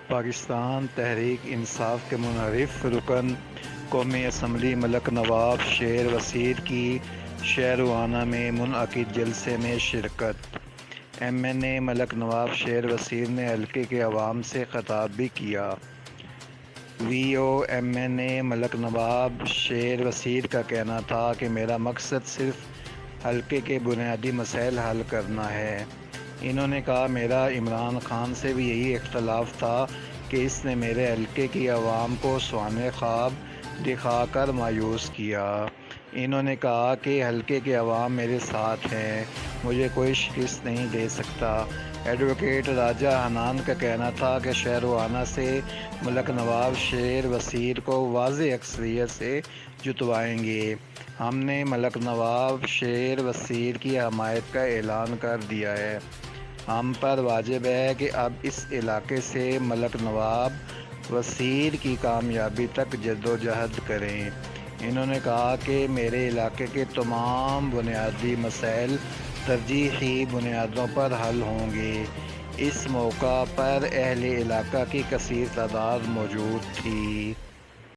پاکستان تحریک انصاف کے منحرف رکن قومی اسمبلی ملک نواب شیر وسیر کی شہروانہ میں منعقد جلسے میں شرکت۔ ایم این اے ملک نواب شیر وسیر نے حلقے کے عوام سے خطاب بھی کیا۔ وی او ایم این اے ملک نواب شیر وسیر کا کہنا تھا کہ میرا مقصد صرف حلقے کے بنیادی مسائل حل کرنا ہے۔ انہوں نے کہا میرا عمران خان سے بھی یہی اختلاف تھا کہ اس نے میرے حلقے کی عوام کو سوانح خواب دکھا کر مایوس کیا۔ انہوں نے کہا کہ حلقے کے عوام میرے ساتھ ہیں، مجھے کوئی شکست نہیں دے سکتا۔ ایڈوکیٹ راجہ حنان کا کہنا تھا کہ شہروانہ سے ملک نواب شیر وسیر کو واضح اکثریت سے جتوائیں گے۔ ہم نے ملک نواب شیر وسیر کی حمایت کا اعلان کر دیا ہے۔ ہم پر واجب ہے کہ اب اس علاقے سے ملک نواب وسیر کی کامیابی تک جدوجہد کریں۔ انہوں نے کہا کہ میرے علاقے کے تمام بنیادی مسائل ترجیحی بنیادوں پر حل ہوں گے۔ اس موقع پر اہل علاقہ کی کثیر تعداد موجود تھی۔